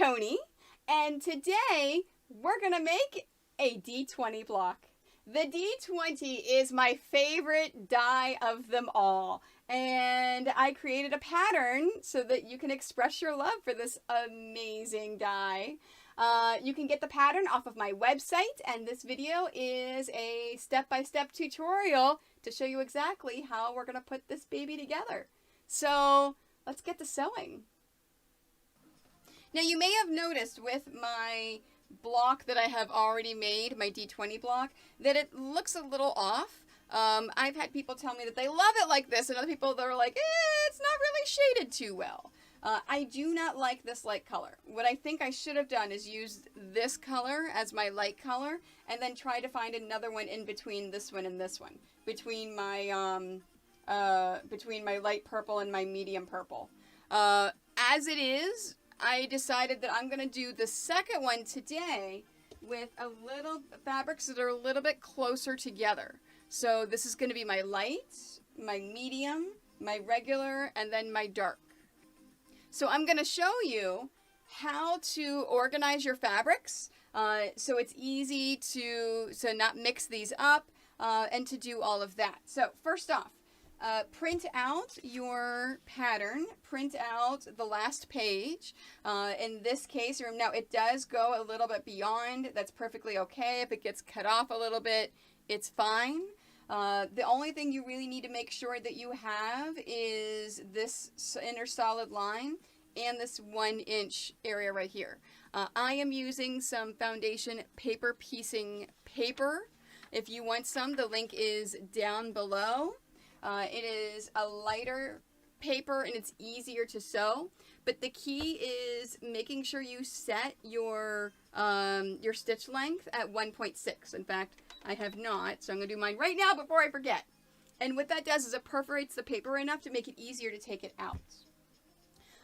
Quiltoni, and today we're going to make a D20 block. The D20 is my favorite die of them all, and I created a pattern so that you can express your love for this amazing die. You can get the pattern off of my website, and this video is a step-by-step tutorial to show you exactly how we're going to put this baby together. So let's get to sewing. Now you may have noticed with my block that I have already made, my D20 block, that it looks a little off. I've had people tell me that they love it like this, and other people that are like, it's not really shaded too well. I do not like this light color. What I think I should have done is used this color as my light color, and then try to find another one in between this one and this one, between my light purple and my medium purple. As it is, I decided that I'm going to do the second one today with a little fabrics that are a little bit closer together. So this is going to be my light, my medium, my regular, and then my dark. So I'm going to show you how to organize your fabrics so it's easy to not mix these up and to do all of that. So first off, print out your pattern, print out the last page. In this case, now it does go a little bit beyond. That's perfectly okay. If it gets cut off a little bit, it's fine. The only thing you really need to make sure that you have is this inner solid line and this 1-inch area right here. I am using some foundation paper piecing paper. If you want some, the link is down below. It is a lighter paper and it's easier to sew, but the key is making sure you set your stitch length at 1.6. In fact, I have not, so I'm going to do mine right now before I forget. And what that does is it perforates the paper enough to make it easier to take it out.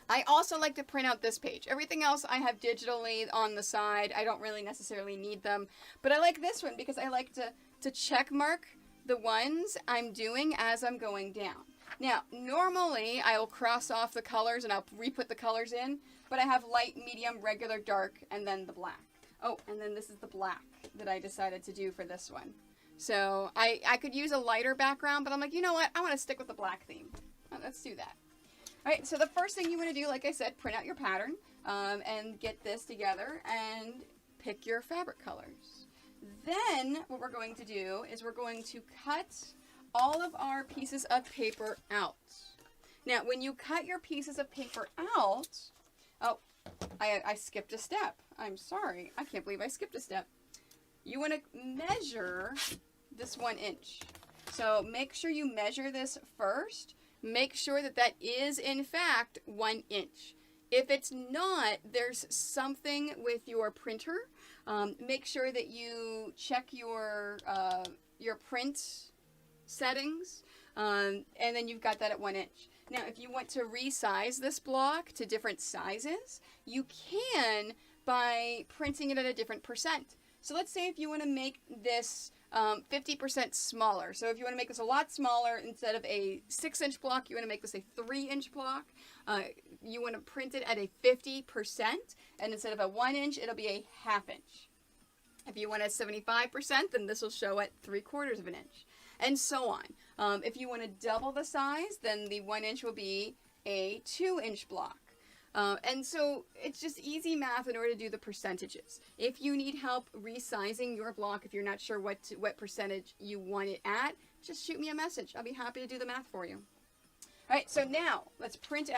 I also like to print out this page. Everything else I have digitally on the side. I don't really necessarily need them, but I like this one because I like to check mark the ones I'm doing as I'm going down. Now, normally I will cross off the colors and I'll re-put the colors in, but I have light, medium, regular, dark, and then the black. Oh, and then this is the black that I decided to do for this one. So I could use a lighter background, but I'm like, you know what? I want to stick with the black theme. Let's do that. All right, so the first thing you want to do, like I said, print out your pattern and get this together and pick your fabric colors. Then what we're going to do is we're going to cut all of our pieces of paper out. Now, when you cut your pieces of paper out, oh, I skipped a step. I'm sorry. I can't believe I skipped a step. You want to measure this 1 inch. So make sure you measure this first. Make sure that that is, in fact, 1 inch. If it's not, there's something with your printer. Make sure that you check your print settings, and then you've got that at 1 inch. Now, if you want to resize this block to different sizes, you can by printing it at a different percent. So let's say if you want to make this 50% smaller. So if you want to make this a lot smaller, instead of a 6-inch block, you want to make this a 3-inch block. You want to print it at a 50%, and instead of a 1 inch, it'll be a 1/2 inch. If you want a 75%, then this will show at 3/4 of an inch, and so on. If you want to double the size, then the 1 inch will be a 2-inch block. And so it's just easy math in order to do the percentages. If you need help resizing your block, if you're not sure what percentage you want it at, just shoot me a message. I'll be happy to do the math for you. All right, so now let's cut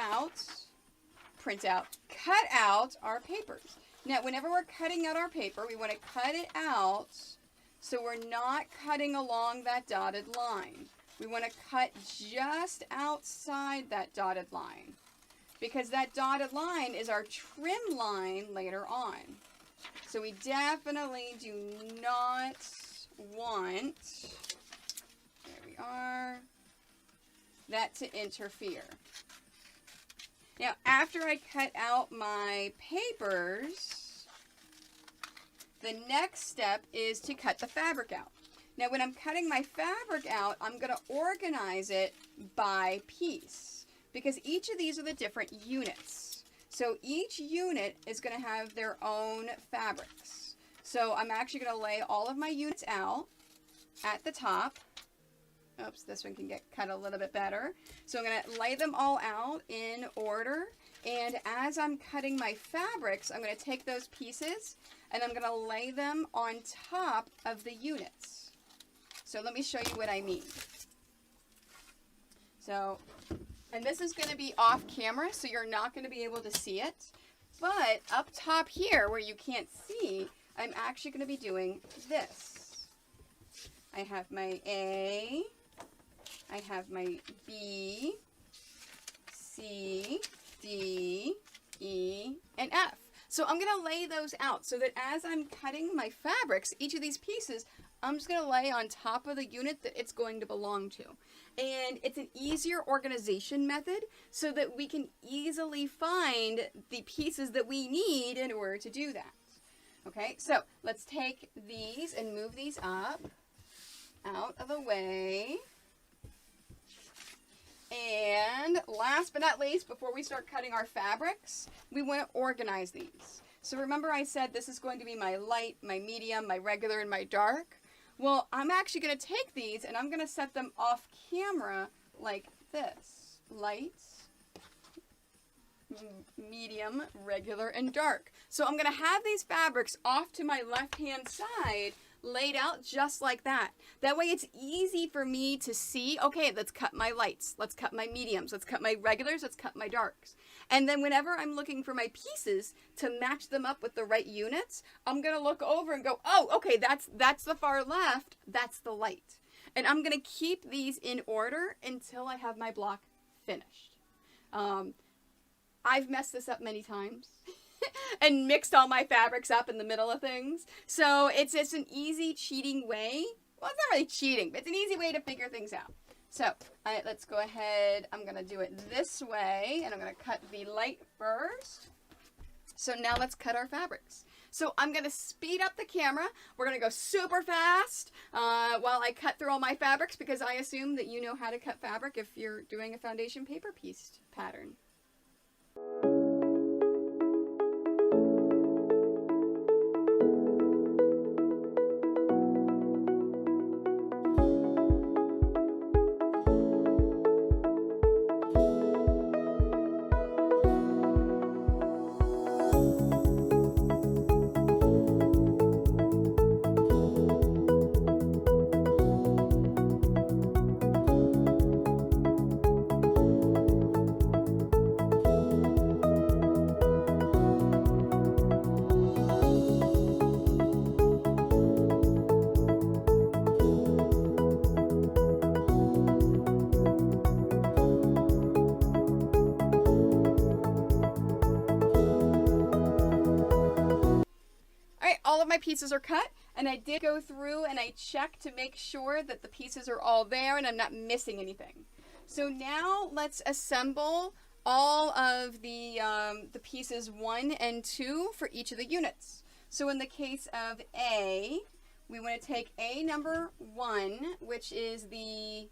out our papers. Now, whenever we're cutting out our paper, we want to cut it out so we're not cutting along that dotted line. We want to cut just outside that dotted line, because that dotted line is our trim line later on. So we definitely do not want, there we are, that to interfere. Now, after I cut out my papers, the next step is to cut the fabric out. Now, when I'm cutting my fabric out, I'm going to organize it by piece, because each of these are the different units. So each unit is going to have their own fabrics. So I'm actually going to lay all of my units out at the top. Oops, this one can get cut a little bit better. So I'm going to lay them all out in order. And as I'm cutting my fabrics, I'm going to take those pieces and I'm going to lay them on top of the units. So let me show you what I mean. So, and this is going to be off camera, so you're not going to be able to see it. But up top here, where you can't see, I'm actually going to be doing this. I have my A, I have my B, C, D, E, and F. So I'm going to lay those out so that as I'm cutting my fabrics, each of these pieces, I'm just going to lay on top of the unit that it's going to belong to. And it's an easier organization method so that we can easily find the pieces that we need in order to do that. Okay, so let's take these and move these up, out of the way. And last but not least, before we start cutting our fabrics, we want to organize these. So remember I said this is going to be my light, my medium, my regular, and my dark. Well, I'm actually going to take these and I'm going to set them off camera like this. Light, medium, regular, and dark. So I'm going to have these fabrics off to my left-hand side laid out just like that. That way it's easy for me to see, okay, let's cut my lights, let's cut my mediums, let's cut my regulars, let's cut my darks. And then whenever I'm looking for my pieces to match them up with the right units, I'm going to look over and go, oh, okay, that's the far left, that's the light. And I'm going to keep these in order until I have my block finished. I've messed this up many times. And mixed all my fabrics up in the middle of things. So it's just an easy cheating way. Well, it's not really cheating, but it's an easy way to figure things out. So let's go ahead. I'm going to do it this way, and I'm going to cut the light first. So now let's cut our fabrics. So I'm going to speed up the camera. We're going to go super fast while I cut through all my fabrics, because I assume that you know how to cut fabric if you're doing a foundation paper piece pattern. All of my pieces are cut, and I did go through and I checked to make sure that the pieces are all there and I'm not missing anything. So now let's assemble all of the pieces 1 and 2 for each of the units. So in the case of A, we want to take A number 1, which is the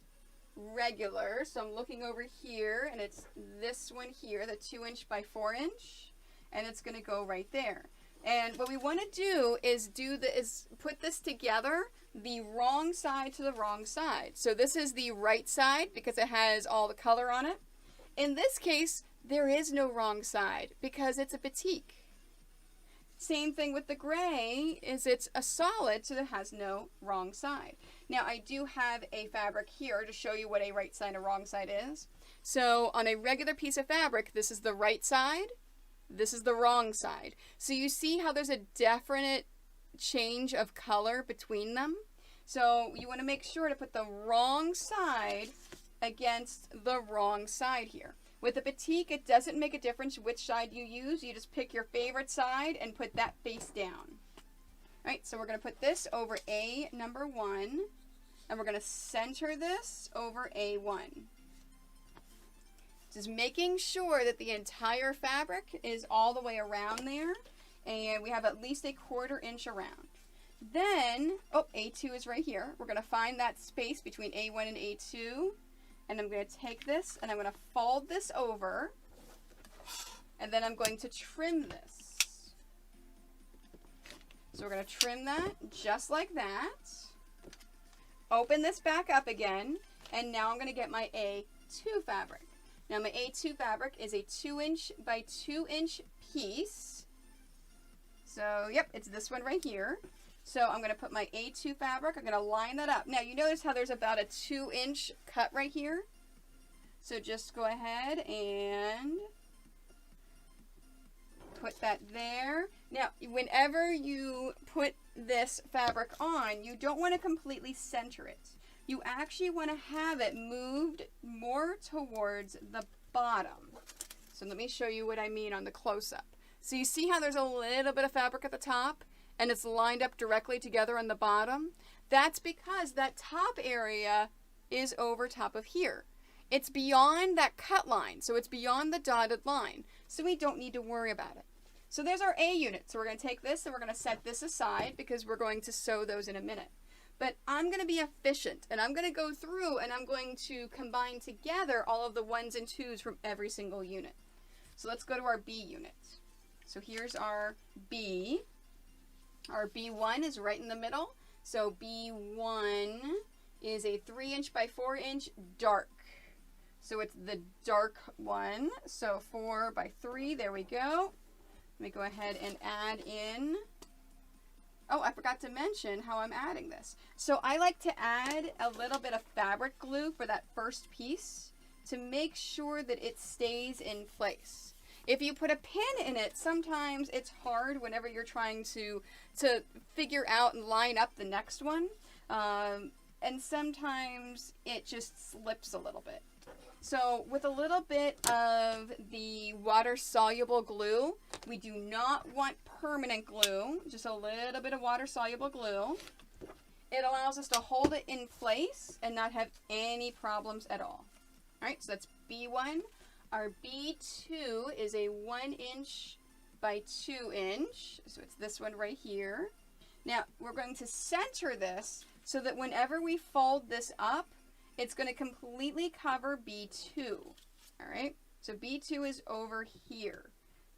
regular. So I'm looking over here, and it's this one here, the 2" by 4", and it's going to go right there. And what we want to do is put this together, the wrong side to the wrong side. So this is the right side because it has all the color on it. In this case, there is no wrong side because it's a batik. Same thing with the gray, is it's a solid, so it has no wrong side. Now I do have a fabric here to show you what a right side and wrong side is. So on a regular piece of fabric, this is the right side. This is the wrong side. So you see how there's a definite change of color between them? So you want to make sure to put the wrong side against the wrong side here. With a batik, it doesn't make a difference which side you use. You just pick your favorite side and put that face down. All right, so we're going to put this over A number 1, and we're going to center this over A1. Just making sure that the entire fabric is all the way around there, and we have at least a 1/4 inch around. Then, oh, A2 is right here. We're going to find that space between A1 and A2, and I'm going to take this and I'm going to fold this over, And then I'm going to trim this. So we're going to trim that just like that. Open this back up again. And now I'm going to get my A2 fabric. Now my A2 fabric is a 2" by 2" piece. So yep, it's this one right here. So I'm going to put my A2 fabric, I'm going to line that up. Now you notice how there's about a 2" cut right here? So just go ahead and put that there. Now, whenever you put this fabric on, you don't want to completely center it. You actually want to have it moved more towards the bottom. So let me show you what I mean on the close-up. So you see how there's a little bit of fabric at the top and it's lined up directly together on the bottom? That's because that top area is over top of here. It's beyond that cut line, so it's beyond the dotted line. So we don't need to worry about it. So there's our A unit. So we're going to take this and we're going to set this aside because we're going to sew those in a minute. But I'm going to be efficient and I'm going to go through and I'm going to combine together all of the 1s and 2s from every single unit. So let's go to our B unit. So here's our B. Our B1 is right in the middle. So B1 is a 3" by 4" dark. So it's the dark one. So 4 by 3, there we go. Let me go ahead and add in. Oh, I forgot to mention how I'm adding this. So I like to add a little bit of fabric glue for that first piece to make sure that it stays in place. If you put a pin in it, sometimes it's hard whenever you're trying to figure out and line up the next one. And sometimes it just slips a little bit. So with a little bit of the water-soluble glue, we do not want permanent glue, just a little bit of water-soluble glue. It allows us to hold it in place and not have any problems at all. All right, so that's B1. Our B2 is a 1" by 2". So it's this one right here. Now we're going to center this so that whenever we fold this up, it's going to completely cover B2. All right, so B2 is over here.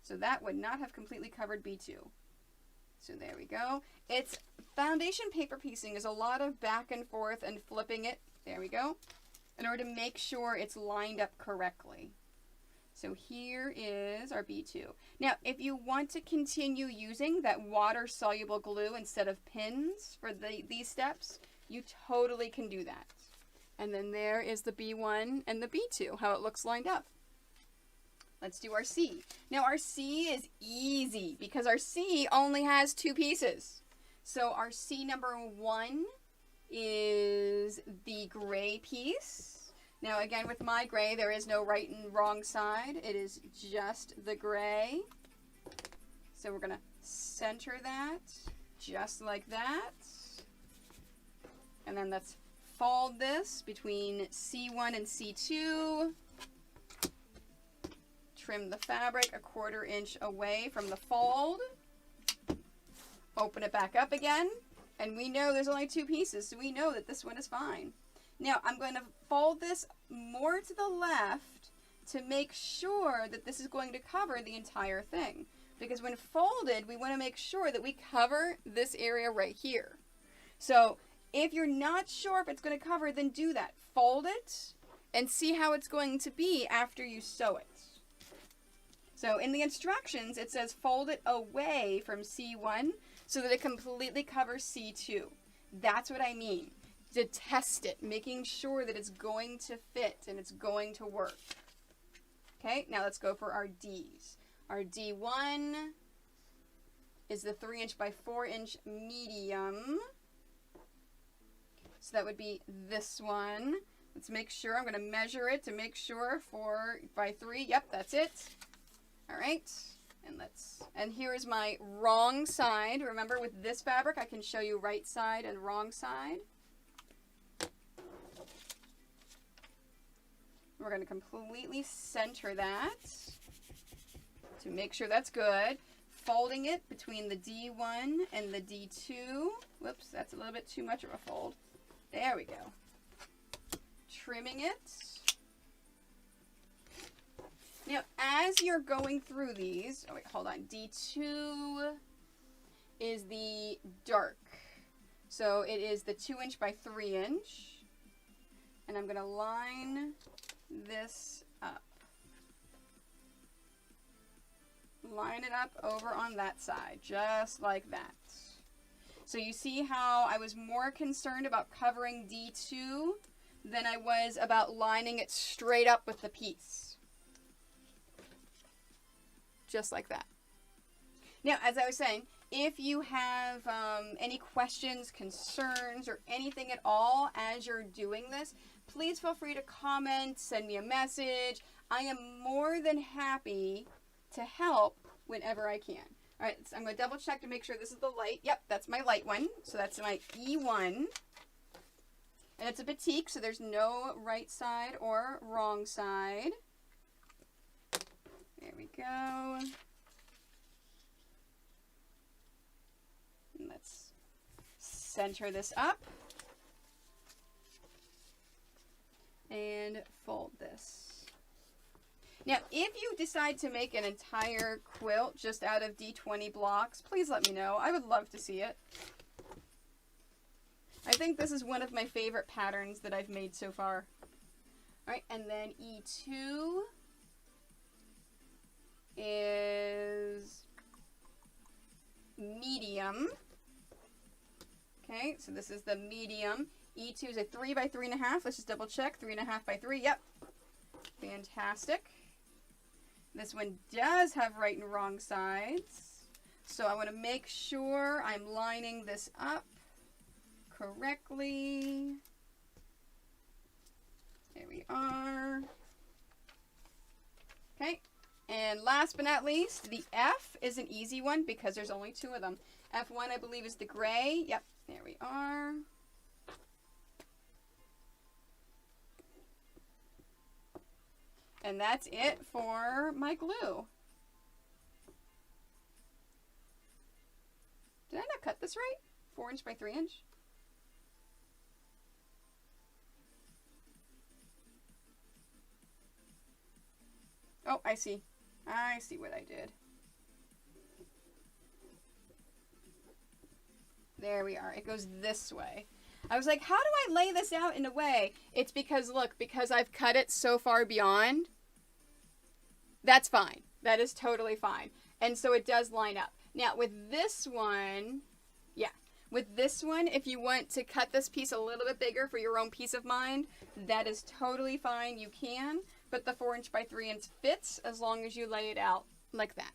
So that would not have completely covered B2. So there we go. It's foundation paper piecing is a lot of back and forth and flipping it. There we go. In order to make sure it's lined up correctly. So here is our B2. Now, if you want to continue using that water-soluble glue instead of pins for these steps, you totally can do that. And then there is the B1 and the B2, how it looks lined up. Let's do our C. Now our C is easy because our C only has 2 pieces. So our C number 1 is the gray piece. Now again, with my gray, there is no right and wrong side. It is just the gray. So we're going to center that just like that. And then let's fold this between C1 and C2. Trim the fabric a 1/4 inch away from the fold. Open it back up again. And we know there's only 2 pieces, so we know that this one is fine. Now I'm going to fold this more to the left to make sure that this is going to cover the entire thing. Because when folded, we want to make sure that we cover this area right here. So if you're not sure if it's going to cover, then do that. Fold it and see how it's going to be after you sew it. So in the instructions, it says fold it away from C1 so that it completely covers C2. That's what I mean. To test it, making sure that it's going to fit and it's going to work. Okay, now let's go for our D's. Our D1 is the 3" by 4" medium. So that would be this one. Let's make sure, I'm going to measure it to make sure 4 by 3. Yep, that's it. All right, and here is my wrong side. Remember, with this fabric, I can show you right side and wrong side. We're going to completely center that to make sure that's good. Folding it between the D1 and the D2. Whoops, that's a little bit too much of a fold. There we go. Trimming it. Now, as you're going through these, oh wait, hold on. D2 is the dark. So it is the 2" by 3". And I'm going to line this up. Line it up over on that side, just like that. So you see how I was more concerned about covering D2 than I was about lining it straight up with the piece. Just like that. Now, as I was saying, if you have any questions, concerns, or anything at all as you're doing this, please feel free to comment, send me a message. I am more than happy to help whenever I can. All right, so I'm going to double check to make sure this is the light. Yep, that's my light one. So that's my E1. And it's a batik, so there's no right side or wrong side. There we go. And let's center this up. And fold this. Now, if you decide to make an entire quilt just out of D20 blocks, please let me know. I would love to see it. I think this is one of my favorite patterns that I've made so far. All right, and then E2 is medium. Okay, so this is the medium. E2 is a 3 by 3.5. Let's just double check. 3.5 by 3. Yep. Fantastic. This one does have right and wrong sides. So I want to make sure I'm lining this up correctly. There we are. Okay. And last but not least, the F is an easy one because there's only 2 of them. F1, I believe, is the gray. Yep. There we are. And that's it for my glue. Did I not cut this right? 4" by 3". Oh, I see. I see what I did. There we are. It goes this way. I was like, how do I lay this out in a way? It's because, look, because I've cut it so far beyond, that's fine. That is totally fine. And so it does line up. Now, with this one, with this one, if you want to cut this piece a little bit bigger for your own peace of mind, that is totally fine. You can, but the 4" by 3" fits as long as you lay it out like that.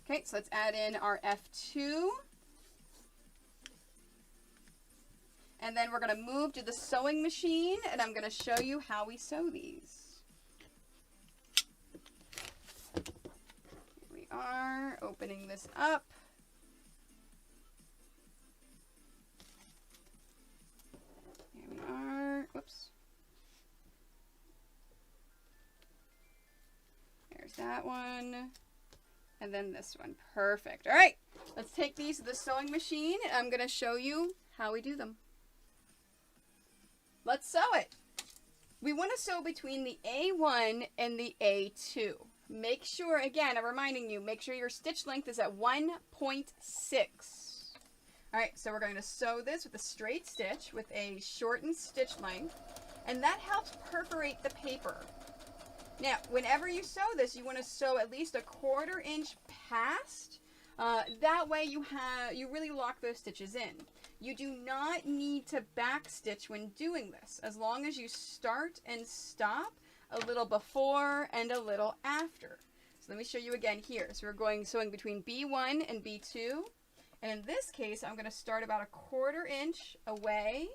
Okay, so let's add in our F2. And then we're going to move to the sewing machine, and I'm going to show you how we sew these. Here we are, opening this up. Here we are. Whoops. There's that one. And then this one. Perfect. All right, let's take these to the sewing machine, and I'm going to show you how we do them. Let's sew it. We want to sew between the A1 and the A2. Make sure, again, I'm reminding you, make sure your stitch length is at 1.6. All right, so we're going to sew this with a straight stitch with a shortened stitch length, and that helps perforate the paper. Now, whenever you sew this, you want to sew at least a 1/4 inch past. That way you really lock those stitches in. You do not need to back stitch when doing this, as long as you start and stop a little before and a little after. So let me show you again here. So we're sewing between B1 and B2. And in this case, I'm going to start about a 1/4 inch away.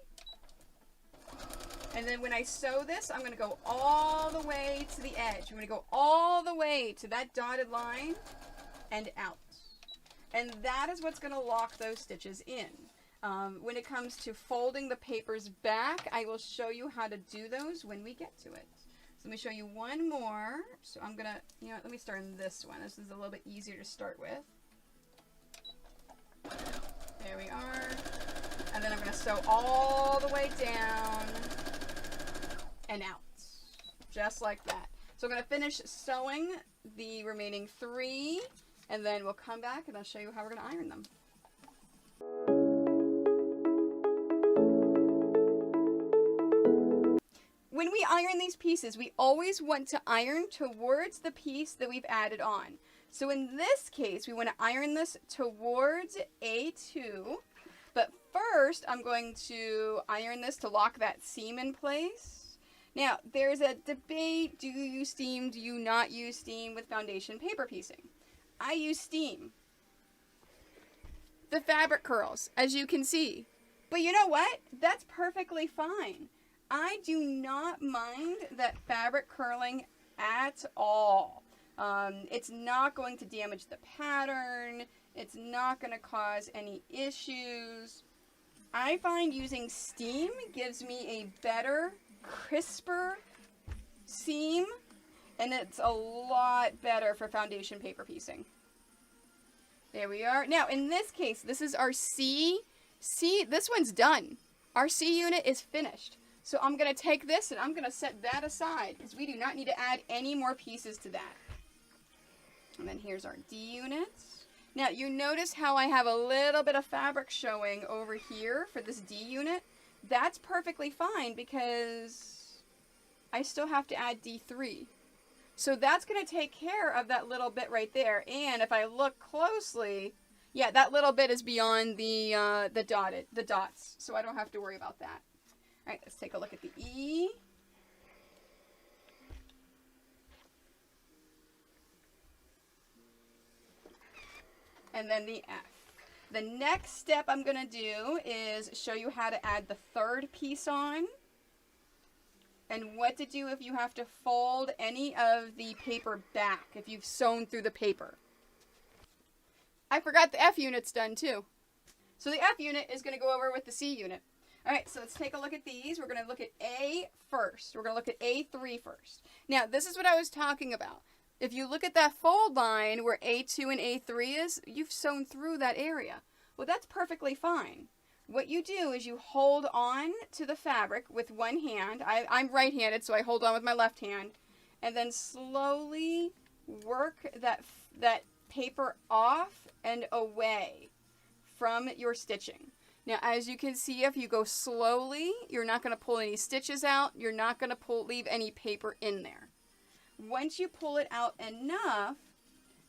And then when I sew this, I'm going to go all the way to the edge. I'm going to go all the way to that dotted line and out. And that is what's going to lock those stitches in. When it comes to folding the papers back, I will show you how to do those when we get to it. So let me show you one more. So I'm going to, let me start in this one. This is a little bit easier to start with. There we are. And then I'm going to sew all the way down and out. Just like that. So I'm going to finish sewing the remaining 3, and then we'll come back and I'll show you how we're going to iron them. When we iron these pieces, we always want to iron towards the piece that we've added on. So in this case, we want to iron this towards A2, but first I'm going to iron this to lock that seam in place. Now, there's a debate, do you use steam, do you not use steam with foundation paper piecing? I use steam. The fabric curls, as you can see. But you know what? That's perfectly fine. I do not mind that fabric curling at all. It's not going to damage the pattern. It's not going to cause any issues. I find using steam gives me a better, crisper seam, and it's a lot better for foundation paper piecing. There we are. Now, in this case, this is our C. This one's done. Our C unit is finished. So I'm going to take this and I'm going to set that aside because we do not need to add any more pieces to that. And then here's our D units. Now you notice how I have a little bit of fabric showing over here for this D unit. That's perfectly fine because I still have to add D3. So that's going to take care of that little bit right there. And if I look closely, yeah, that little bit is beyond the dots. So I don't have to worry about that. All right, let's take a look at the E. And then the F. The next step I'm going to do is show you how to add the 3rd piece on and what to do if you have to fold any of the paper back, if you've sewn through the paper. I forgot the F unit's done too. So the F unit is going to go over with the C unit. All right, so let's take a look at these. We're going to look at A first. We're going to look at A3 first. Now, this is what I was talking about. If you look at that fold line where A2 and A3 is, you've sewn through that area. Well, that's perfectly fine. What you do is you hold on to the fabric with one hand. I'm right-handed, so I hold on with my left hand. And then slowly work that paper off and away from your stitching. Now, as you can see, if you go slowly, you're not going to pull any stitches out. You're not going to leave any paper in there. Once you pull it out enough,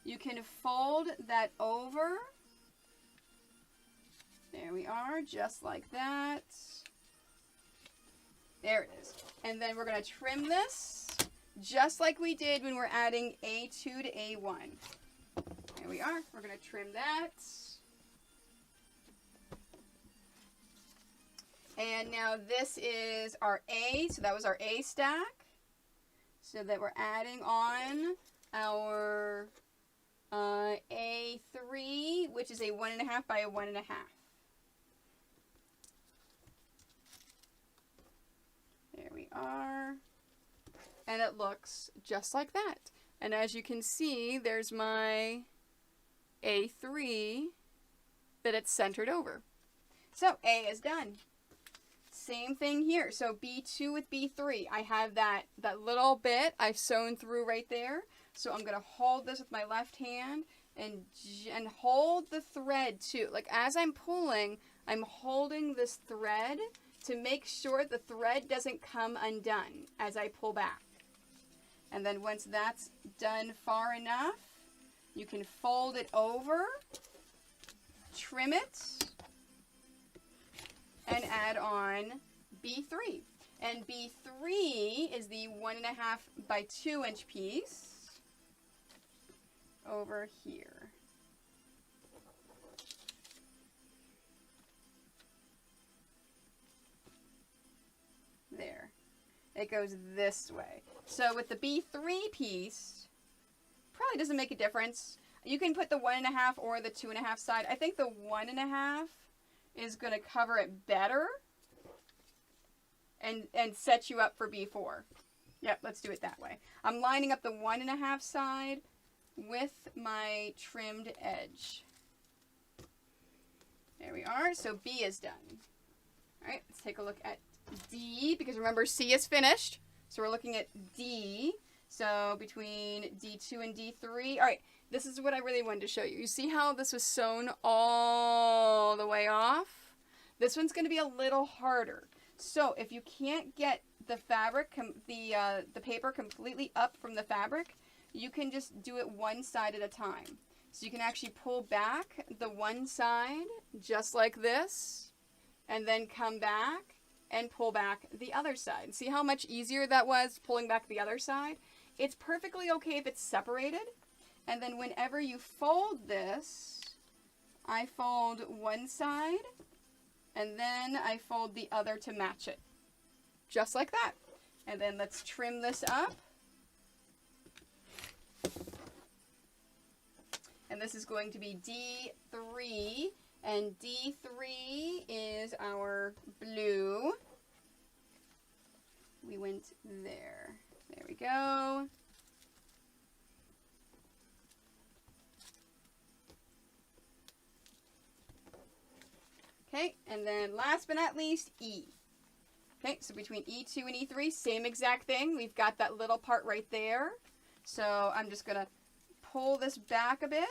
you can fold that over. There we are, just like that. There it is. And then we're going to trim this just like we did when we're adding A2 to A1. There we are. We're going to trim that. And now this is our A, so that was our A stack. So that we're adding on our A3, which is a 1.5 by a 1.5. There we are. And it looks just like that. And as you can see, there's my A3 that it's centered over. So A is done. Same thing here. So B2 with B3. I have that little bit I've sewn through right there. So I'm going to hold this with my left hand and hold the thread too. Like as I'm pulling, I'm holding this thread to make sure the thread doesn't come undone as I pull back. And then once that's done far enough, you can fold it over, trim it, and add on B3. And B3 is the 1.5 by 2 inch piece over here. There. It goes this way. So with the B3 piece, probably doesn't make a difference. You can put the 1.5 or the 2.5 side. I think the 1.5 is going to cover it better and set you up for B4. Yep, let's do it that way. I'm lining up the 1.5 side with my trimmed edge. There we are. So B is done. All right, let's take a look at D, because remember C is finished. So we're looking at D. So between D2 and D3, all right, this is what I really wanted to show you. You see how this was sewn all the way off? This one's going to be a little harder. So if you can't get the fabric, the paper completely up from the fabric, you can just do it one side at a time. So you can actually pull back the one side just like this, and then come back and pull back the other side. See how much easier that was pulling back the other side? It's perfectly okay if it's separated. And then whenever you fold this, I fold one side and then I fold the other to match it. Just like that. And then let's trim this up. And this is going to be D3, and D3 is our blue. We went there. There we go. Okay, and then last but not least, E. Okay, so between E2 and E3, same exact thing. We've got that little part right there. So I'm just going to pull this back a bit.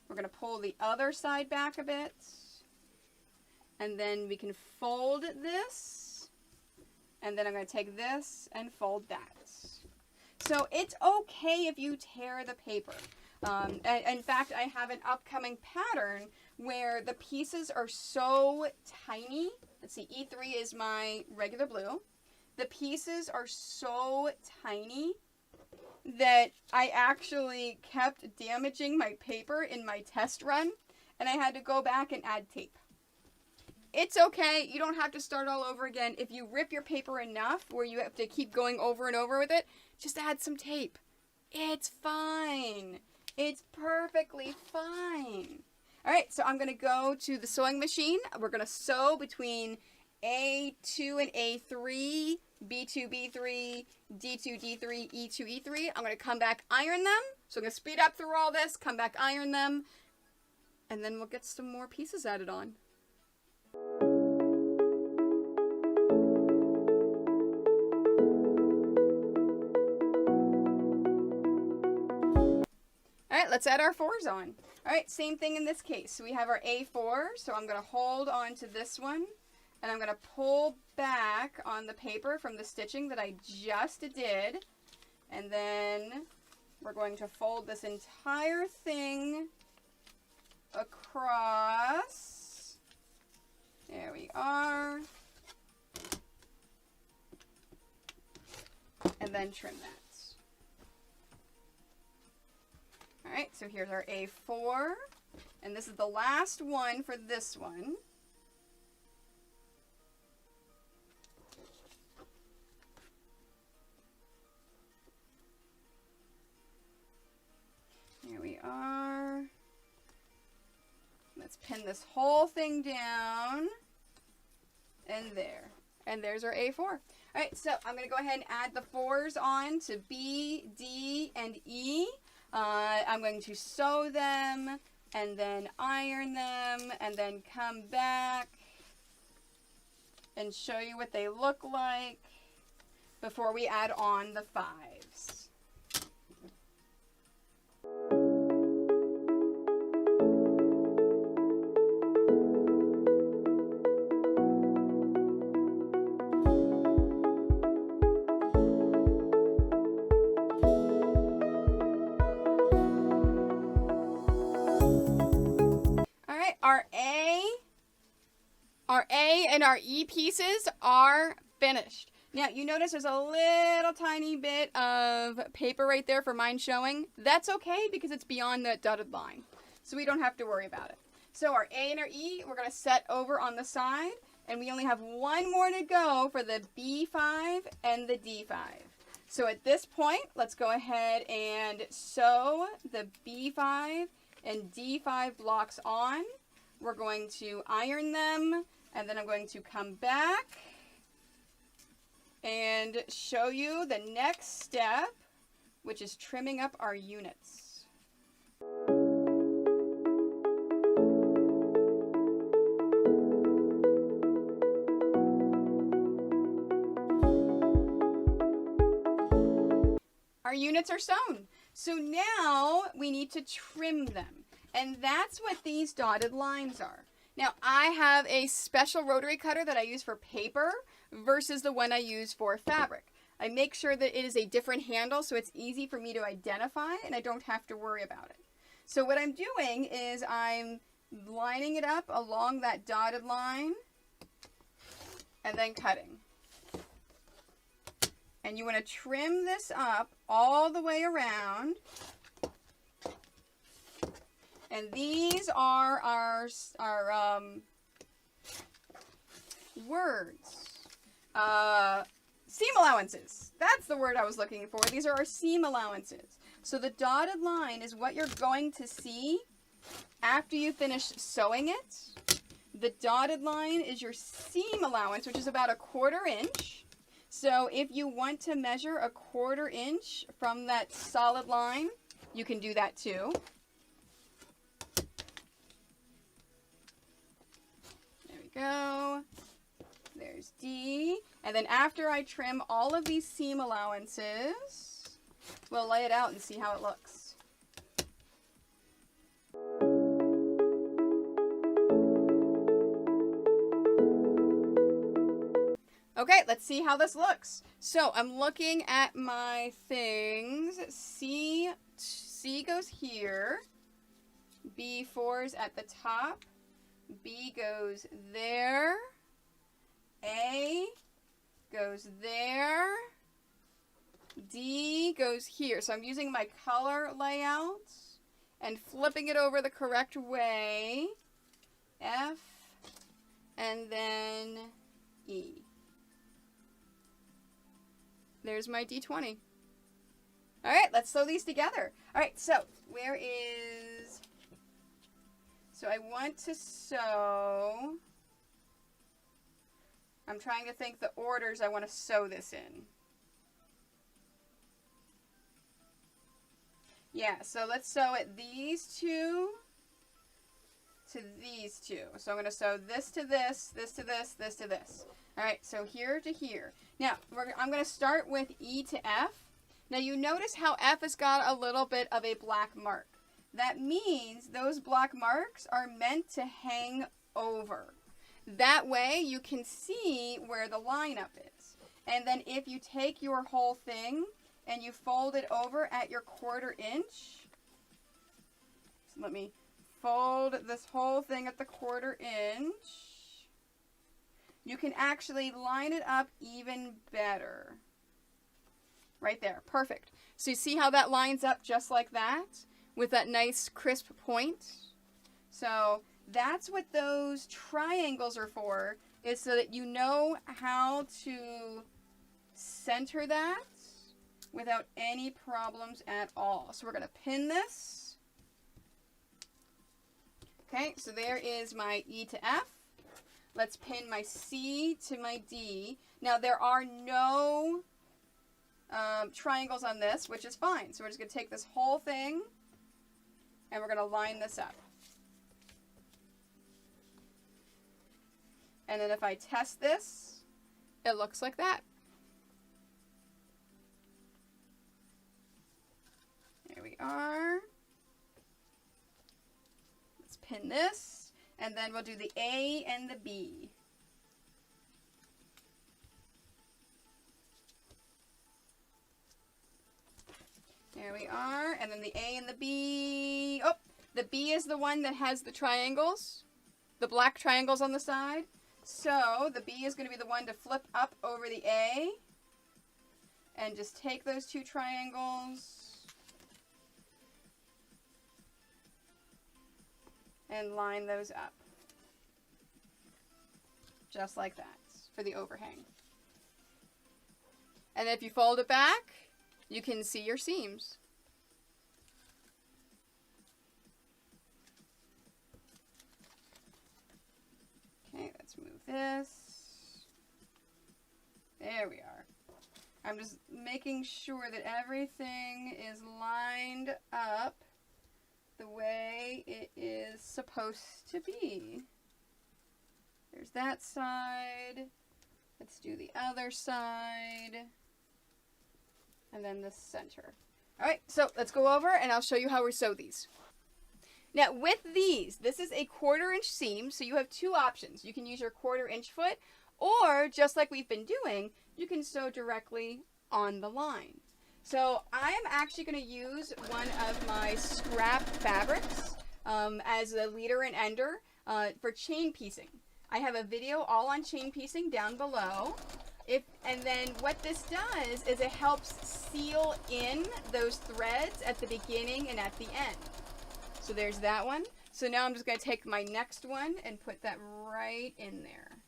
We're going to pull the other side back a bit. And then we can fold this. And then I'm going to take this and fold that. So it's okay if you tear the paper. In fact, I have an upcoming pattern where the pieces are so tiny. Let's see, E3 is my regular blue. The pieces are so tiny that I actually kept damaging my paper in my test run, and I had to go back and add tape. It's okay. You don't have to start all over again. If you rip your paper enough where you have to keep going over and over with it, just add some tape. It's fine. It's perfectly fine. All right, so I'm going to go to the sewing machine. We're going to sew between A2 and A3, B2, B3, D2, D3, E2, E3. I'm going to come back, iron them. So I'm going to speed up through all this, come back, iron them, and then we'll get some more pieces added on. All right, let's add our 4s on. All right, same thing in this case. So we have our A4, so I'm going to hold on to this one, and I'm going to pull back on the paper from the stitching that I just did, and then we're going to fold this entire thing across. There we are. And then trim that. Alright, so here's our A4, and this is the last one for this one. Here we are. Let's pin this whole thing down, and there. And there's our A4. Alright, so I'm going to go ahead and add the 4s on to B, D, and E. I'm going to sew them, and then iron them, and then come back and show you what they look like before we add on the 5s. Our A and our E pieces are finished. Now, you notice there's a little tiny bit of paper right there for mine showing. That's okay because it's beyond that dotted line, so we don't have to worry about it. So our A and our E, we're going to set over on the side, and we only have one more to go for the B5 and the D5. So at this point, let's go ahead and sew the B5 and D5 blocks on. We're going to iron them, and then I'm going to come back and show you the next step, which is trimming up our units. Our our units are sewn. So now we need to trim them. And that's what these dotted lines are. Now I have a special rotary cutter that I use for paper versus the one I use for fabric. I make sure that it is a different handle so it's easy for me to identify and I don't have to worry about it. So what I'm doing is I'm lining it up along that dotted line and then cutting. And you want to trim this up all the way around. And these are our words. Seam allowances. That's the word I was looking for. These are our seam allowances. So the dotted line is what you're going to see after you finish sewing it. The dotted line is your seam allowance, which is about 1/4 inch. So if you want to measure 1/4 inch from that solid line, you can do that too. There we go. There's D. And then after I trim all of these seam allowances, we'll lay it out and see how it looks. Okay, let's see how this looks. So I'm looking at my things. C goes here. B4 is at the top. B goes there. A goes there. D goes here. So I'm using my color layout and flipping it over the correct way. F and then E. There's my D20. All right, let's sew these together. All right, so so I want to sew, I'm trying to think the orders I want to sew this in. Yeah, so let's sew it these two to these two. So I'm going to sew this to this, this to this, this to this. All right, so here to here. Now, I'm going to start with E to F. Now, you notice how F has got a little bit of a black mark. That means those black marks are meant to hang over. That way, you can see where the lineup is. And then if you take your whole thing and you fold it over at your 1/4 inch, so let me fold this whole thing at the 1/4 inch. You can actually line it up even better. Right there, perfect. So you see how that lines up just like that with that nice crisp point? So that's what those triangles are for, is so that you know how to center that without any problems at all. So we're going to pin this. Okay, so there is my E to F. Let's pin my C to my D. Now there are no triangles on this, which is fine. So we're just going to take this whole thing and we're going to line this up. And then if I test this, it looks like that. There we are. Let's pin this. And then we'll do the A and the B. There we are. And then the A and the B. Oh, the B is the one that has the triangles, the black triangles on the side. So the B is going to be the one to flip up over the A. And just take those two triangles and line those up. Just like that for the overhang. And if you fold it back, you can see your seams. Okay, let's move this. There we are. I'm just making sure that everything is lined up the way it is supposed to be. There's that side. Let's do the other side. And then the center. All right, so let's go over and I'll show you how we sew these. Now with these, this is a 1/4 inch seam, so you have two options. You can use your 1/4 inch foot, or just like we've been doing, you can sew directly on the line. So I am actually going to use one of my scrap fabrics as a leader and ender for chain piecing. I have a video all on chain piecing down below. And then what this does is it helps seal in those threads at the beginning and at the end. So there's that one. So now I'm just going to take my next one and put that right in there.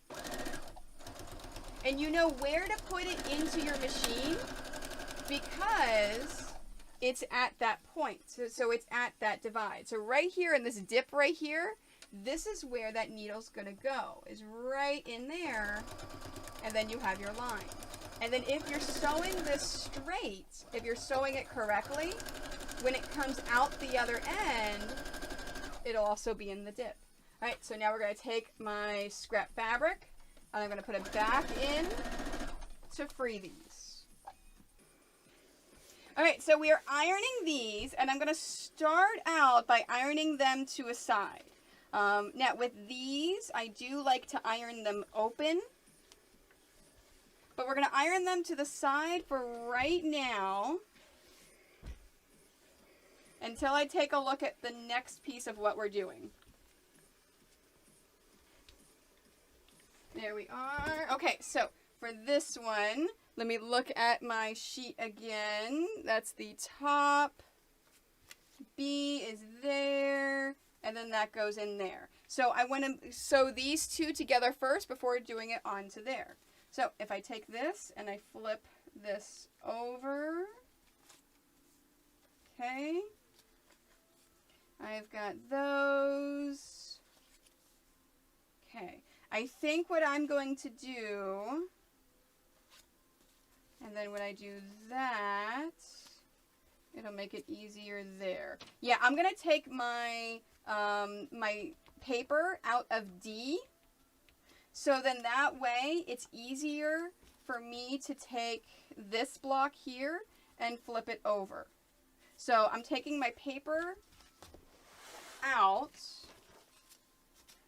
And you know where to put it into your machine because it's at that point. So it's at that divide. So right here in this dip right here, this is where that needle's going to go, is right in there. And then you have your line. And then if you're sewing this straight, if you're sewing it correctly, when it comes out the other end, it'll also be in the dip. All right, so now we're going to take my scrap fabric and I'm going to put it back in to free these. All right, so we are ironing these and I'm going to start out by ironing them to a side. Now with these, I do like to iron them open. But we're going to iron them to the side for right now until I take a look at the next piece of what we're doing. There we are. Okay, so for this one, let me look at my sheet again. That's the top. B is there, and then that goes in there. So I want to sew these two together first before doing it onto there. So if I take this and I flip this over, okay, I've got those. Okay, I think what I'm going to do, and then when I do that, it'll make it easier there. Yeah, I'm going to take my, my paper out of D. So then that way it's easier for me to take this block here and flip it over. So I'm taking my paper out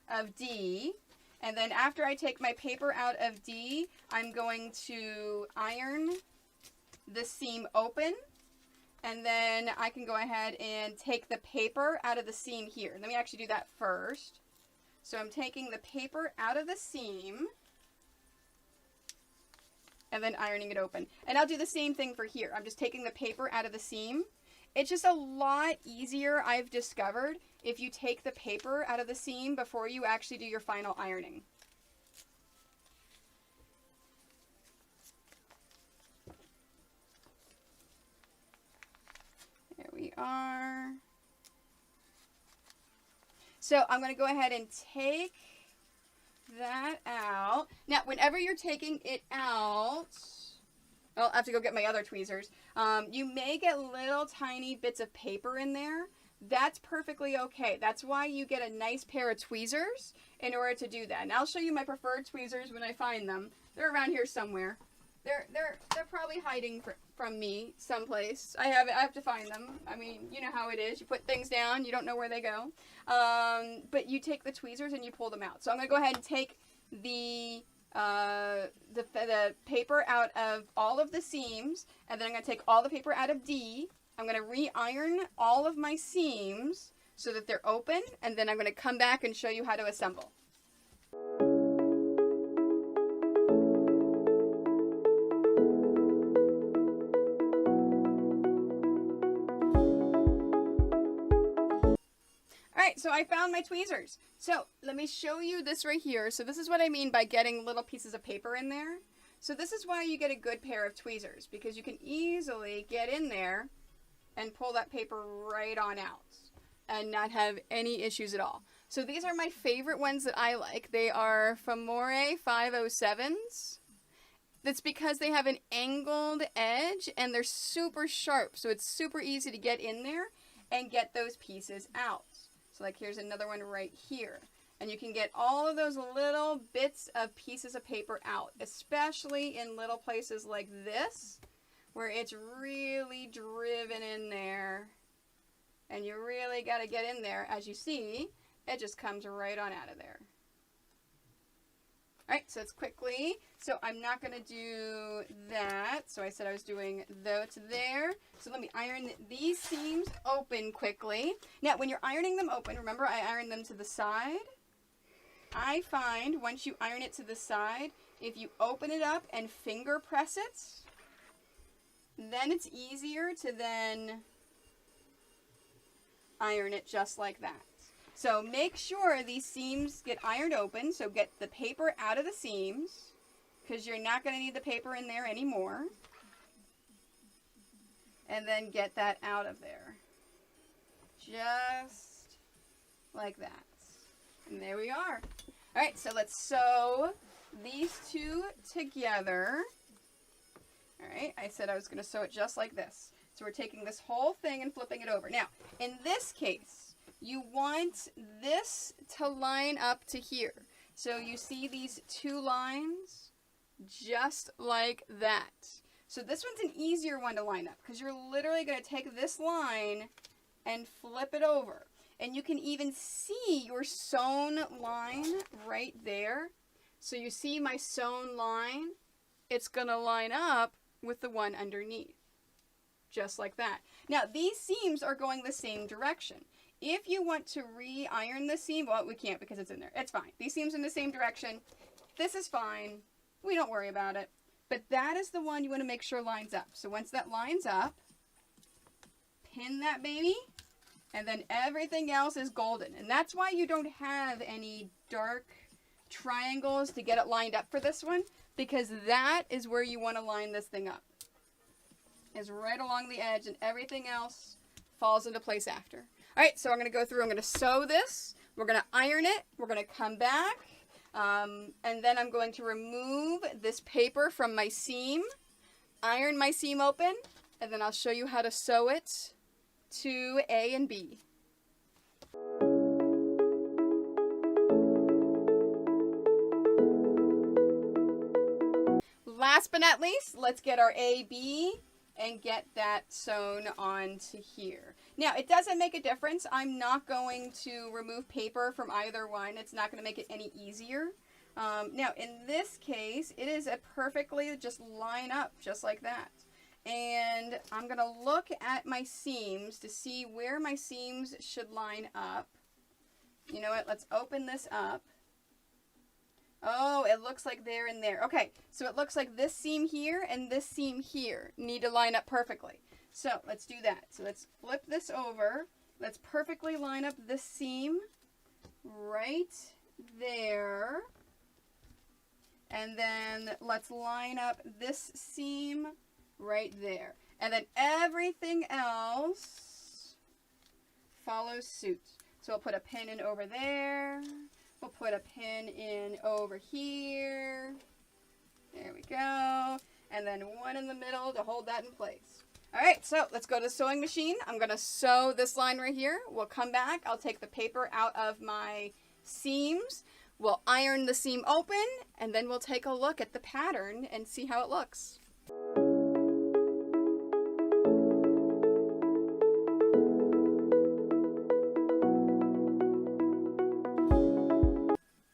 of D, and then after I take my paper out of D, I'm going to iron the seam open, and then I can go ahead and take the paper out of the seam here. Let me actually do that first. So I'm taking the paper out of the seam and then ironing it open. And I'll do the same thing for here. I'm just taking the paper out of the seam. It's just a lot easier, I've discovered, if you take the paper out of the seam before you actually do your final ironing. There we are. So I'm going to go ahead and take that out. Now, whenever you're taking it out, I'll have to go get my other tweezers. You may get little tiny bits of paper in there. That's perfectly okay. That's why you get a nice pair of tweezers in order to do that. And I'll show you my preferred tweezers when I find them. They're around here somewhere. They're probably hiding from me someplace. I have to find them. I mean, you know how it is. You put things down, you don't know where they go. But you take the tweezers and you pull them out. So I'm going to go ahead and take the paper out of all of the seams, and then I'm going to take all the paper out of D. I'm going to re-iron all of my seams so that they're open, and then I'm going to come back and show you how to assemble. Alright, so I found my tweezers. So let me show you this right here. So this is what I mean by getting little pieces of paper in there. So this is why you get a good pair of tweezers, because you can easily get in there and pull that paper right on out and not have any issues at all. So these are my favorite ones that I like. They are Famore 507s. That's because they have an angled edge and they're super sharp. So it's super easy to get in there and get those pieces out. So like here's another one right here. And you can get all of those little bits of pieces of paper out, especially in little places like this where it's really driven in there. And you really got to get in there. As you see, it just comes right on out of there. All right, so it's quickly. So I'm not going to do that. So I said I was doing those there. So let me iron these seams open quickly. Now, when you're ironing them open, remember I ironed them to the side. I find once you iron it to the side, if you open it up and finger press it, then it's easier to then iron it just like that. So make sure these seams get ironed open. So get the paper out of the seams because you're not going to need the paper in there anymore. And then get that out of there. Just like that. And there we are. All right, so let's sew these two together. All right, I said I was going to sew it just like this. So we're taking this whole thing and flipping it over. Now, in this case, you want this to line up to here. So you see these two lines just like that. So this one's an easier one to line up because you're literally going to take this line and flip it over. And you can even see your sewn line right there. So you see my sewn line, it's going to line up with the one underneath. Just like that. Now, these seams are going the same direction. If you want to re-iron the seam, well, we can't because it's in there. It's fine. These seams are in the same direction. This is fine. We don't worry about it. But that is the one you want to make sure lines up. So once that lines up, pin that baby, and then everything else is golden. And that's why you don't have any dark triangles to get it lined up for this one, because that is where you want to line this thing up. Is right along the edge, and everything else falls into place after. All right, so I'm going to go through. I'm going to sew this. We're going to iron it. We're going to come back, and then I'm going to remove this paper from my seam, iron my seam open, and then I'll show you how to sew it to A and B. Last but not least, let's get our AB and get that sewn onto here. Now, it doesn't make a difference. I'm not going to remove paper from either one. It's not going to make it any easier. Now, in this case, it is a perfectly just line up just like that. And I'm going to look at my seams to see where my seams should line up. You know what? Let's open this up. Oh, it looks like they're in there. Okay, so it looks like this seam here and this seam here need to line up perfectly. So let's do that. So let's flip this over. Let's perfectly line up this seam right there. And then let's line up this seam right there. And then everything else follows suit. So we'll put a pin in over there. We'll put a pin in over here. There we go. And then one in the middle to hold that in place. All right, so let's go to the sewing machine. I'm going to sew this line right here. We'll come back. I'll take the paper out of my seams. We'll iron the seam open, and then we'll take a look at the pattern and see how it looks.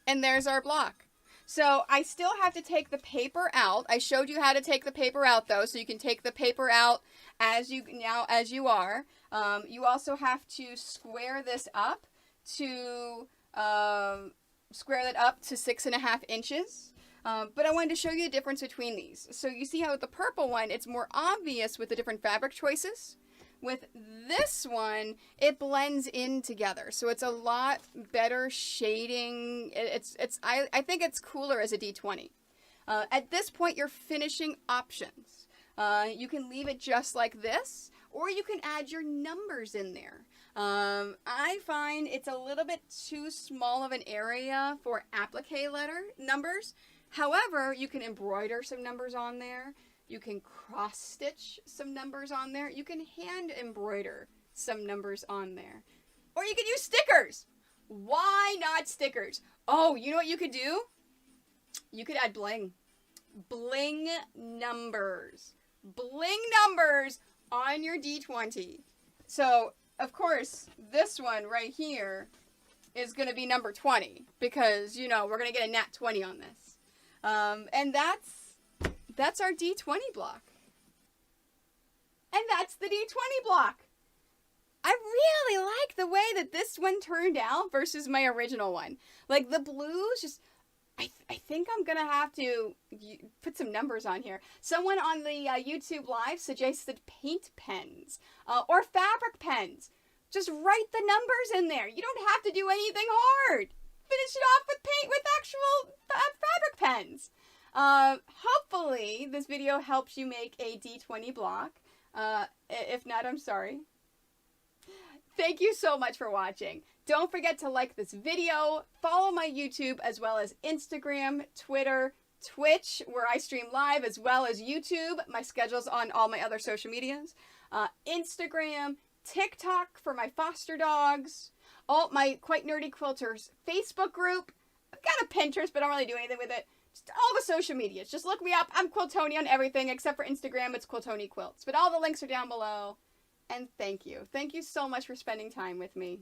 And there's our block. So I still have to take the paper out. I showed you how to take the paper out though, so you can take the paper out as you are. You also have to square this up to 6.5 inches. But I wanted to show you the difference between these. So you see how with the purple one, it's more obvious with the different fabric choices. With this one, it blends in together, so it's a lot better shading. I think it's cooler as a D20. At this point, you're finishing options. You can leave it just like this, or you can add your numbers in there. I find it's a little bit too small of an area for applique letter numbers. However, you can embroider some numbers on there. You can cross stitch some numbers on there. You can hand embroider some numbers on there. Or you could use stickers. Why not stickers? Oh, you know what you could do? You could add bling. Bling numbers. bling numbers on your D20. So, of course, this one right here is going to be number 20 because, you know, we're going to get a nat 20 on this. And that's our D20 block. And that's the D20 block. I really like the way that this one turned out versus my original one. Like, the blues just... I think I'm going to have to put some numbers on here. Someone on the YouTube Live suggested paint pens or fabric pens. Just write the numbers in there. You don't have to do anything hard. Finish it off with paint with actual fabric pens. Hopefully, this video helps you make a D20 block. If not, I'm sorry. Thank you so much for watching. Don't forget to like this video, follow my YouTube as well as Instagram, Twitter, Twitch, where I stream live, as well as YouTube. My schedule's on all my other social medias. Instagram, TikTok for my foster dogs, all my Quite Nerdy Quilters Facebook group. I've got a Pinterest, but I don't really do anything with it. Just all the social medias. Just look me up. I'm Quiltoni on everything, except for Instagram. It's Quiltoni Quilts. But all the links are down below. And thank you. Thank you so much for spending time with me.